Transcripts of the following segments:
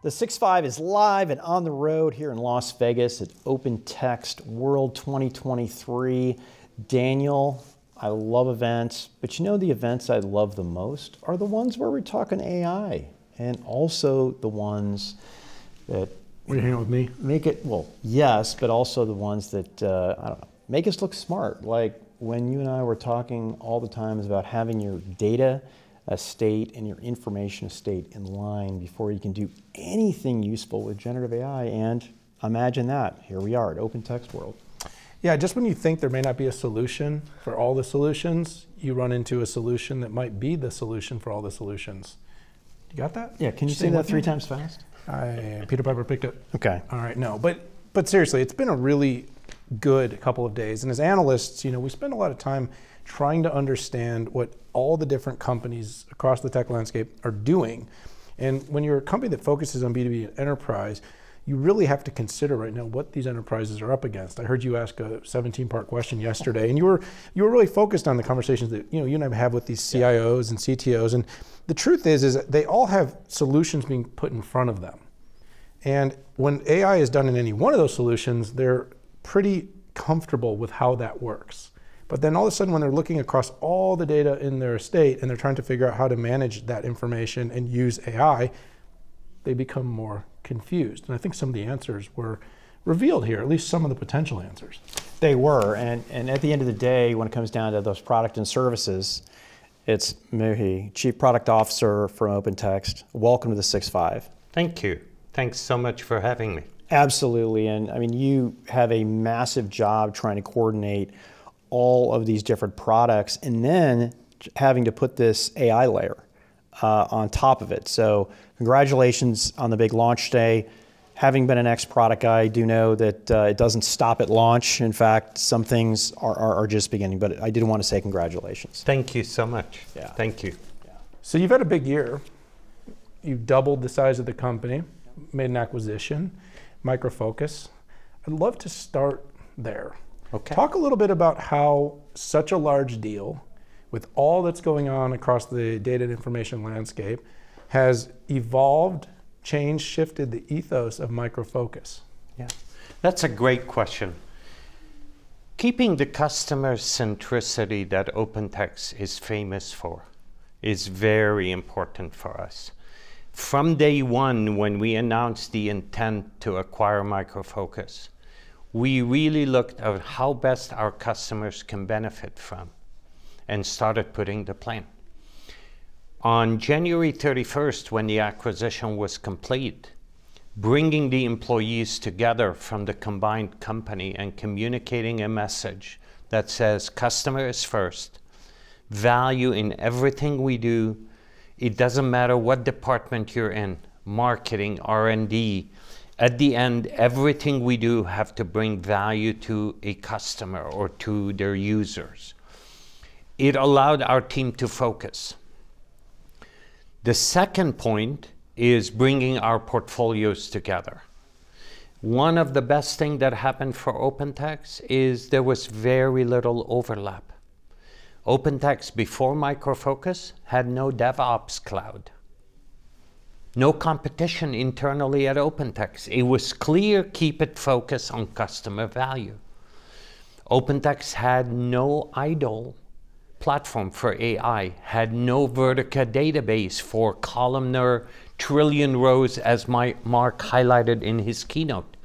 The 6.5 is live and on the road here in Las Vegas at OpenText World 2023. Daniel, I love events, but you know the events I love the most are the ones where we're talking AI, and also the ones that You're hanging with me? make it, well, yes, but also the ones that, I don't know, make us look smart. Like when you and I were talking all the time about having your data estate and your information estate in line before you can do anything useful with generative AI. And imagine that, here we are at OpenText World. Yeah, just when you think there may not be a solution for all the solutions, you run into a solution that might be the solution for all the solutions. You got that? Yeah, can you say that 3 times fast? Peter Piper picked it. Okay. All right, no, but seriously, it's been a really good couple of days. And as analysts, you know, we spend a lot of time trying to understand what all the different companies across the tech landscape are doing. And when you're a company that focuses on B2B and enterprise, you really have to consider right now what these enterprises are up against. I heard you ask a 17-part question yesterday, and you were really focused on the conversations that you and I have with these CIOs and CTOs. And the truth is that they all have solutions being put in front of them. And when AI is done in any one of those solutions, they're pretty comfortable with how that works. But then all of a sudden, when they're looking across all the data in their estate and they're trying to figure out how to manage that information and use AI, they become more confused. And I think some of the answers were revealed here, at least some of the potential answers. They were, and at the end of the day, when it comes down to those product and services, it's Muhi, Chief Product Officer from OpenText. Welcome to the 6.5. Thank you. Thanks so much for having me. Absolutely, and I mean, you have a massive job trying to coordinate all of these different products and then having to put this AI layer on top of it. So congratulations on the big launch day. Having been an ex-product guy, I do know that it doesn't stop at launch. In fact, some things are just beginning, but I did want to say congratulations. Thank you so much. Yeah. Thank you. Yeah. So you've had a big year. You've doubled the size of the company, made an acquisition, MicroFocus. I'd love to start there. Okay. Talk a little bit about how such a large deal, with all that's going on across the data and information landscape, has evolved, changed, shifted the ethos of MicroFocus. Yeah, that's a great question. Keeping the customer centricity that OpenText is famous for is very important for us. From day one, when we announced the intent to acquire MicroFocus, we really looked at how best our customers can benefit from and started putting the plan. On January 31st, when the acquisition was complete, bringing the employees together from the combined company and communicating a message that says customer is first, value in everything we do. It doesn't matter what department you're in, marketing, R&D, at the end, everything we do have to bring value to a customer or to their users. It allowed our team to focus. The second point is bringing our portfolios together. One of the best things that happened for OpenText is there was very little overlap. OpenText before MicroFocus had no DevOps cloud. No competition internally at OpenText. It was clear, keep it focused on customer value. OpenText had no idle platform for AI, had no Vertica database for columnar trillion rows as Mark highlighted in his keynote.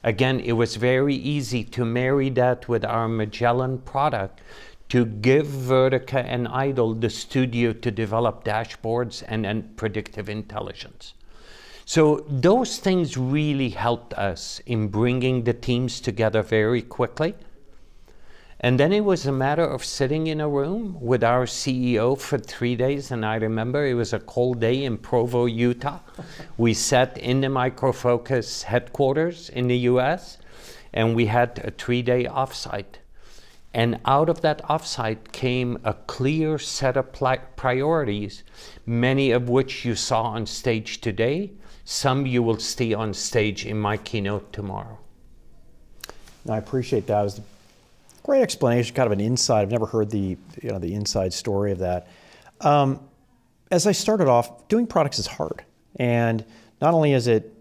Again, it was very easy to marry that with our Magellan product to give Vertica and IDLE the studio to develop dashboards and predictive intelligence. So those things really helped us in bringing the teams together very quickly. And then it was a matter of sitting in a room with our CEO for 3 days. And I remember it was a cold day in Provo, Utah. We sat in the MicroFocus headquarters in the US, and we had a 3-day offsite. And out of that offsite came a clear set of priorities, many of which you saw on stage today. Some you will see on stage in my keynote tomorrow. I appreciate that. It was a great explanation, kind of an insight. I've never heard the inside story of that. As I started off, doing products is hard. And not only is it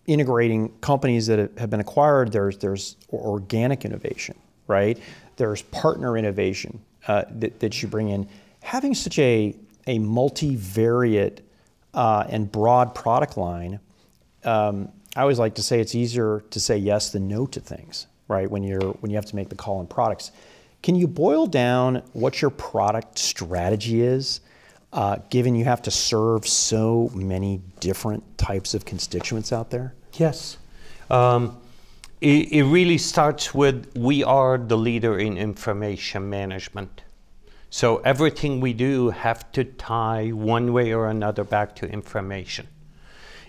integrating companies that have been acquired, there's organic innovation, right? There's partner innovation that you bring in. Having such a multivariate and broad product line, I always like to say it's easier to say yes than no to things, right? When you have to make the call on products. Can you boil down what your product strategy is, given you have to serve so many different types of constituents out there? Yes. It really starts with, we are the leader in information management. So everything we do have to tie one way or another back to information.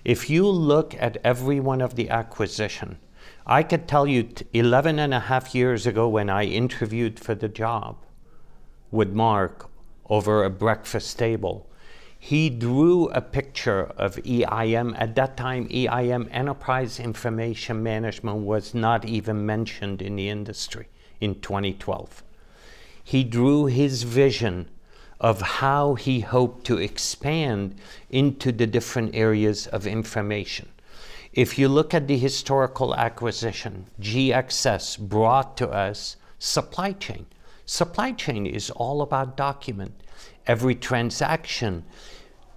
If you look at every one of the acquisition, I could tell you 11 and a half years ago when I interviewed for the job with Mark over a breakfast table, he drew a picture of EIM. At that time, EIM, Enterprise Information Management, was not even mentioned in the industry in 2012. He drew his vision of how he hoped to expand into the different areas of information. If you look at the historical acquisition, GXS brought to us supply chain. Supply chain is all about document. Every transaction,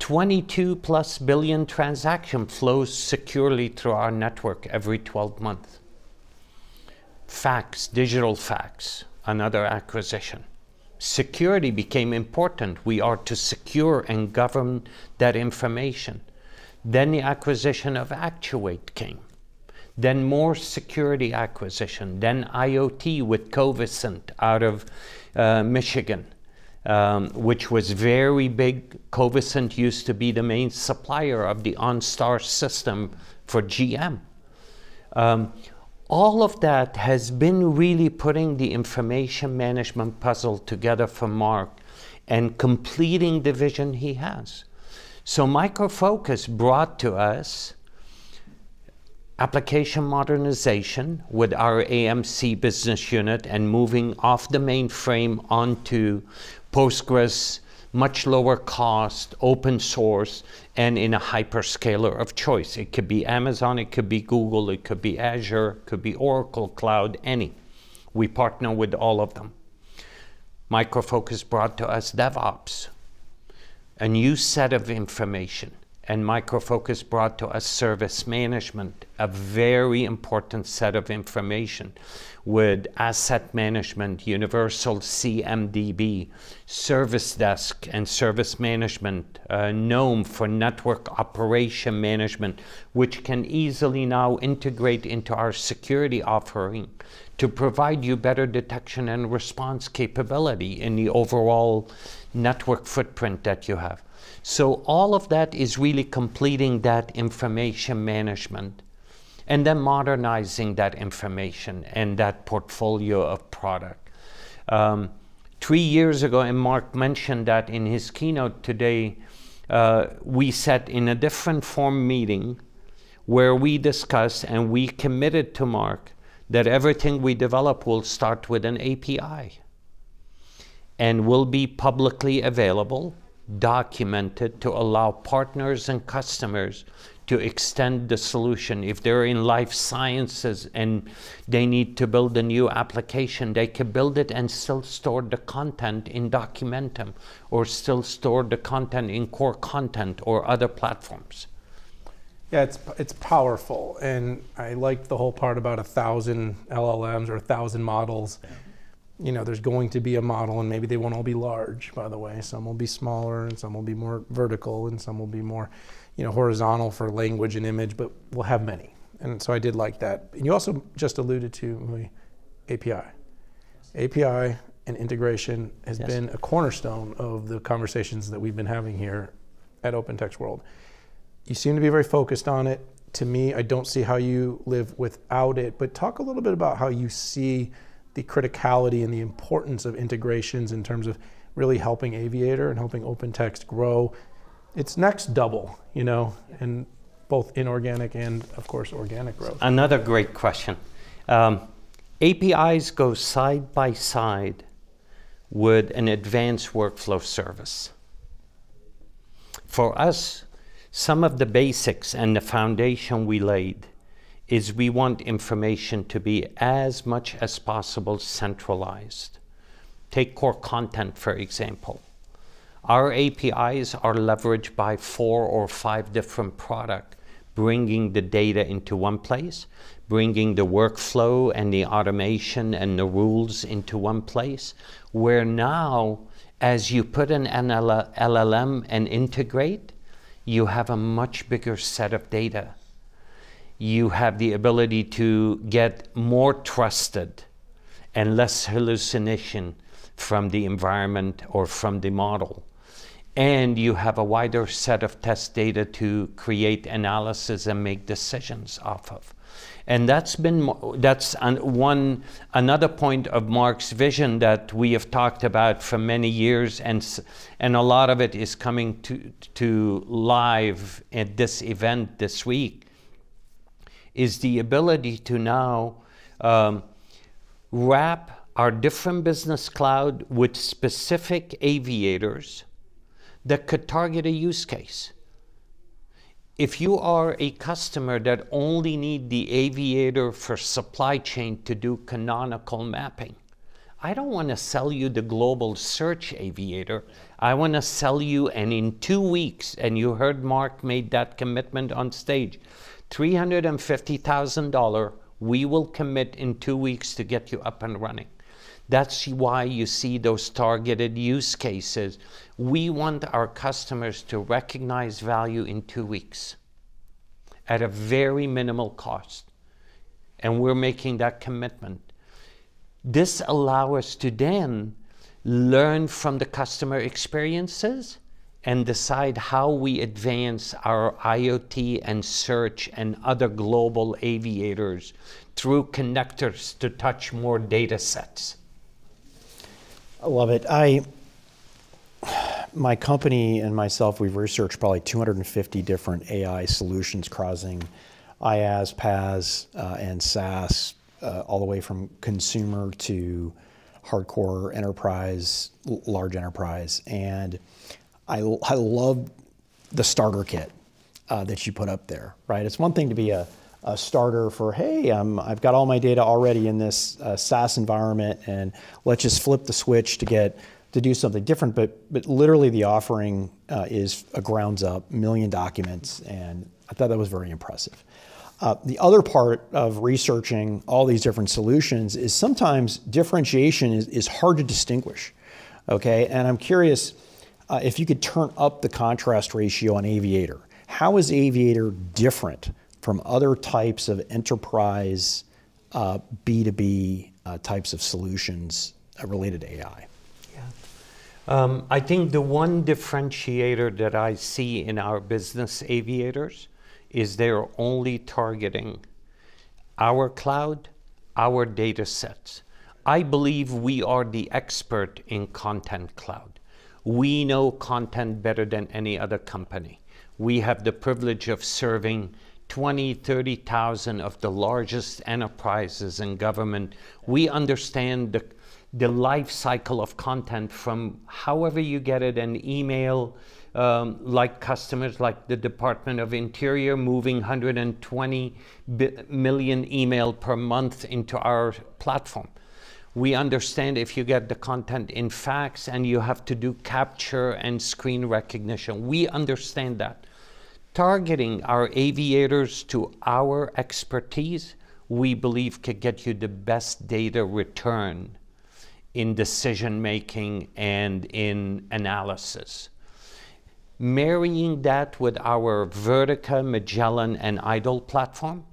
22+ billion transaction flows securely through our network every 12 months. Fax, digital fax, another acquisition. Security became important. We are to secure and govern that information. Then the acquisition of Actuate came. Then more security acquisition. Then IoT with Covisint out of Michigan, which was very big. Covisint used to be the main supplier of the OnStar system for GM. All of that has been really putting the information management puzzle together for Mark and completing the vision he has. So MicroFocus brought to us application modernization with our AMC business unit and moving off the mainframe onto Postgres, much lower cost, open source, and in a hyperscaler of choice. It could be Amazon, it could be Google, it could be Azure, it could be Oracle Cloud, any. We partner with all of them. MicroFocus brought to us DevOps, a new set of information. And MicroFocus brought to us service management, a very important set of information with asset management, universal CMDB, service desk and service management, GNOME for network operation management, which can easily now integrate into our security offering to provide you better detection and response capability in the overall network footprint that you have. So all of that is really completing that information management and then modernizing that information and that portfolio of product. 3 years ago, and Mark mentioned that in his keynote today, we sat in a different form meeting where we discussed and we committed to Mark that everything we develop will start with an API and will be publicly available, documented, to allow partners and customers to extend the solution. If they're in life sciences and they need to build a new application, they can build it and still store the content in Documentum, or still store the content in Core Content or other platforms. Yeah, it's powerful, and I like the whole part about 1,000 LLMs or 1,000 models. Yeah. You know, there's going to be a model, and maybe they won't all be large, by the way. Some will be smaller, and some will be more vertical, and some will be more, you know, horizontal for language and image, but we'll have many. And so I did like that. And you also just alluded to API. API and integration has been a cornerstone of the conversations that we've been having here at OpenText World. You seem to be very focused on it. To me, I don't see how you live without it, but talk a little bit about how you see the criticality and the importance of integrations in terms of really helping Aviator and helping OpenText grow its next double, you know, and both inorganic and, of course, organic growth. Another great question. APIs go side by side with an advanced workflow service. For us, Some of the basics and the foundation we laid is we want information to be as much as possible centralized. Take core content, for example. Our APIs are leveraged by 4 or 5 different products, bringing the data into one place, bringing the workflow and the automation and the rules into one place, where now, as you put an LLM and integrate, you have a much bigger set of data. You have the ability to get more trusted and less hallucination from the environment or from the model. And you have a wider set of test data to create analysis and make decisions off of. And that's another point of Mark's vision that we have talked about for many years, and a lot of it is coming to live at this event this week, is the ability to now wrap our different business cloud with specific aviators that could target a use case. If you are a customer that only need the aviator for supply chain to do canonical mapping, I don't want to sell you the global search aviator. I want to sell you, and in 2 weeks, and you heard Mark made that commitment on stage, $350,000, we will commit in 2 weeks to get you up and running. That's why you see those targeted use cases. We want our customers to recognize value in 2 weeks at a very minimal cost. And we're making that commitment. This allows us to then learn from the customer experiences and decide how we advance our IoT and search and other global aviators through connectors to touch more data sets. I love it. My company and myself, we've researched probably 250 different AI solutions crossing IaaS, PaaS, and SaaS, all the way from consumer to hardcore enterprise, large enterprise. And I love the starter kit that you put up there, right? It's one thing to be a starter for, hey, I've got all my data already in this SaaS environment, and let's just flip the switch to do something different. But literally the offering is a grounds up, million documents, and I thought that was very impressive. The other part of researching all these different solutions is sometimes differentiation is hard to distinguish, okay? And I'm curious if you could turn up the contrast ratio on Aviator. How is Aviator different from other types of enterprise B2B types of solutions related to AI? I think the one differentiator that I see in our business aviators is they're only targeting our cloud, our data sets. I believe we are the expert in content cloud. We know content better than any other company. We have the privilege of serving 20, 30,000 of the largest enterprises in government. We understand the life cycle of content from however you get it, an email, like customers like the Department of Interior moving 120 million email per month into our platform. We understand if you get the content in fax and you have to do capture and screen recognition. We understand that. Targeting our aviators to our expertise, we believe could get you the best data return in decision making and in analysis. Marrying that with our Vertica, Magellan, and IDLE platform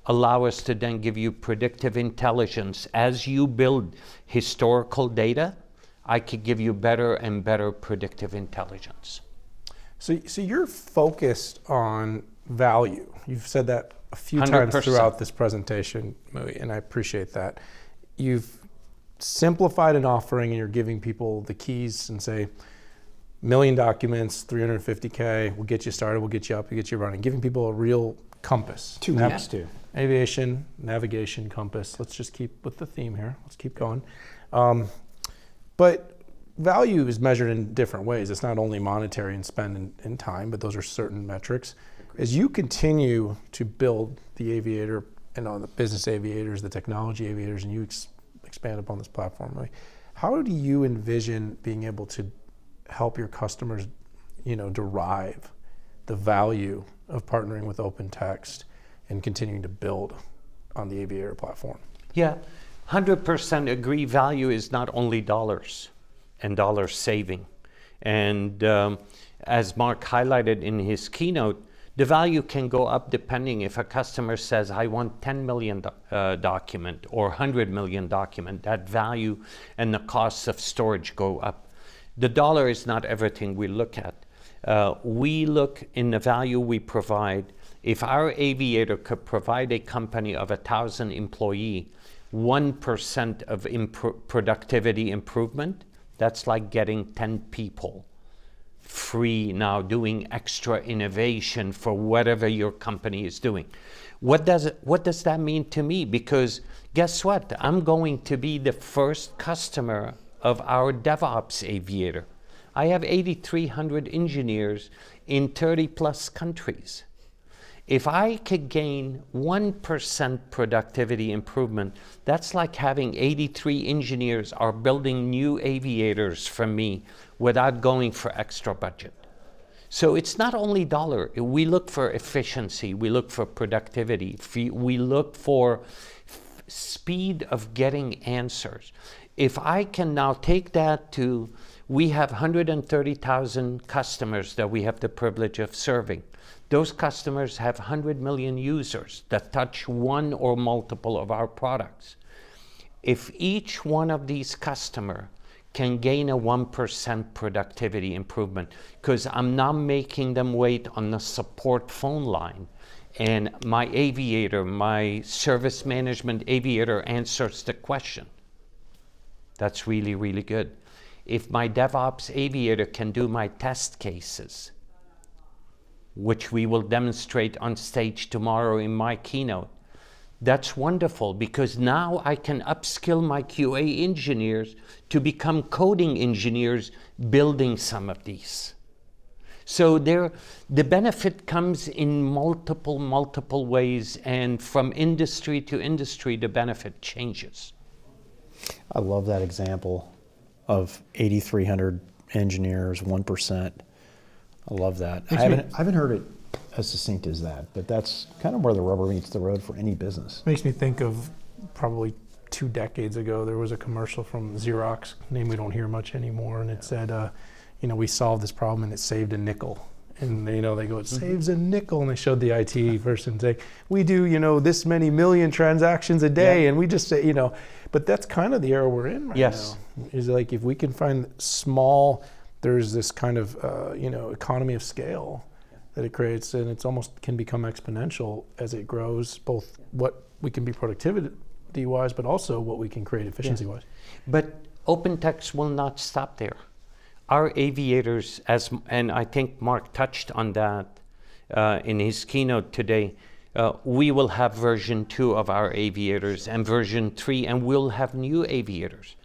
allow us to then give you predictive intelligence. As you build historical data, I could give you better and better predictive intelligence. So you're focused on value. You've said that a few 100%. times throughout this presentation, Muhi, and I appreciate that. You've simplified an offering and you're giving people the keys and say, million documents, 350K, we'll get you started, we'll get you up, we'll get you running. Giving people a real compass. 2 weeks too. Aviation, navigation, compass. Let's just keep with the theme here. Let's keep going. But value is measured in different ways. It's not only monetary and spend in time, but those are certain metrics. As you continue to build the Aviator and on the business aviators, the technology aviators, and you expand upon this platform, like, how do you envision being able to help your customers, derive the value of partnering with OpenText and continuing to build on the Aviator platform? Yeah, 100% agree. Value is not only dollars and dollar saving. And as Mark highlighted in his keynote, the value can go up depending if a customer says, I want 10 million document or 100 million document, that value and the costs of storage go up. The dollar is not everything we look at. We look in the value we provide. If our Aviator could provide a company of 1,000 employees 1% of productivity improvement, that's like getting 10 people free now doing extra innovation for whatever your company is doing. What does that mean to me? Because guess what? I'm going to be the first customer of our DevOps Aviator. I have 8,300 engineers in 30 plus countries. If I could gain 1% productivity improvement, that's like having 83 engineers are building new aviators for me without going for extra budget. So it's not only dollar. We look for efficiency. We look for productivity. We look for speed of getting answers. If I can now take that to, we have 130,000 customers that we have the privilege of serving. Those customers have 100 million users that touch one or multiple of our products. If each one of these customers can gain a 1% productivity improvement, because I'm not making them wait on the support phone line, and my Aviator, my service management Aviator answers the question. That's really, really good. If my DevOps Aviator can do my test cases, which we will demonstrate on stage tomorrow in my keynote, that's wonderful, because now I can upskill my QA engineers to become coding engineers building some of these. So the benefit comes in multiple ways, and from industry to industry, the benefit changes. I love that example of 8,300 engineers, 1%. I love that. I haven't heard it as succinct as that, but that's kind of where the rubber meets the road for any business. Makes me think of probably 2 decades ago, there was a commercial from Xerox, name we don't hear much anymore, and it said, we solved this problem and it saved a nickel. And they go, it saves a nickel, and they showed the IT person saying, we do, this many million transactions a day, and we just say, but that's kind of the era we're in right now. Is like, if we can find small, there's this kind of economy of scale that it creates, and it's almost can become exponential as it grows, both what we can be productivity-wise, but also what we can create efficiency-wise. But OpenText will not stop there. Our aviators, and I think Mark touched on that in his keynote today, we will have version 2 of our aviators and version 3, and we'll have new aviators.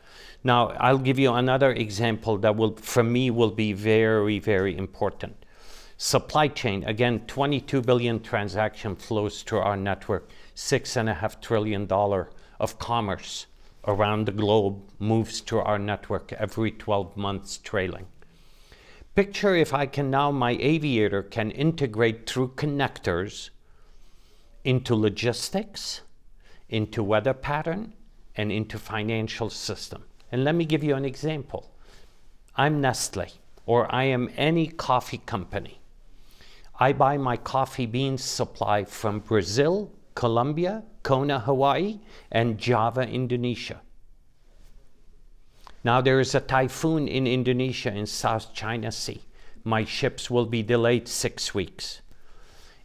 Now, I'll give you another example that will, for me, will be very, very important. Supply chain, again, 22 billion transaction flows through our network, $6.5 trillion of commerce around the globe moves through our network every 12 months trailing. Picture if I can now, my Aviator can integrate through connectors into logistics, into weather pattern, and into financial system. And let me give you an example. I'm Nestle, or I am any coffee company. I buy my coffee beans supply from Brazil, Colombia, Kona, Hawaii, and Java, Indonesia. Now there is a typhoon in Indonesia in South China Sea. My ships will be delayed 6 weeks.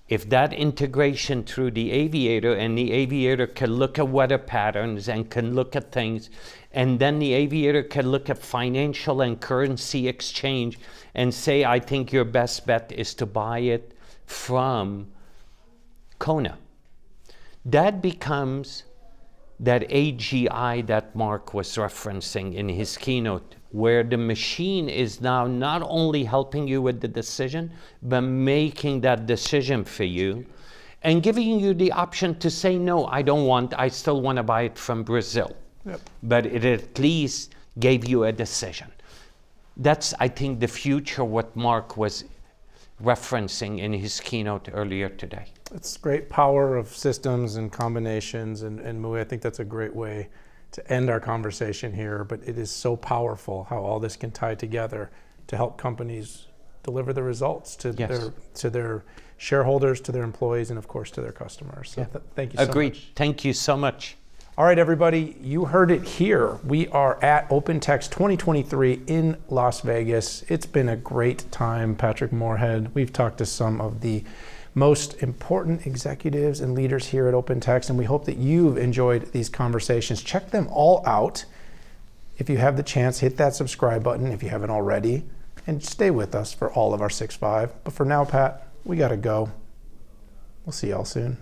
If that integration through the Aviator, and the Aviator can look at weather patterns and can look at things, and then the Aviator can look at financial and currency exchange and say, I think your best bet is to buy it from Kona. That becomes that AGI that Mark was referencing in his keynote, where the machine is now not only helping you with the decision, but making that decision for you and giving you the option to say, no, I don't want, I still want to buy it from Brazil. Yep. But it at least gave you a decision. That's, I think, the future, what Mark was referencing in his keynote earlier today. It's great power of systems and combinations, and Muhi, I think that's a great way to end our conversation here, but it is so powerful how all this can tie together to help companies deliver the results to their shareholders, to their employees, and of course to their customers. So thank you so much. Agreed. Thank you so much. All right, everybody, you heard it here. We are at OpenText 2023 in Las Vegas. It's been a great time, Patrick Moorhead. We've talked to some of the most important executives and leaders here at OpenText, and we hope that you've enjoyed these conversations. Check them all out. If you have the chance, hit that subscribe button if you haven't already, and stay with us for all of our 6.5. But for now, Pat, we gotta go. We'll see y'all soon.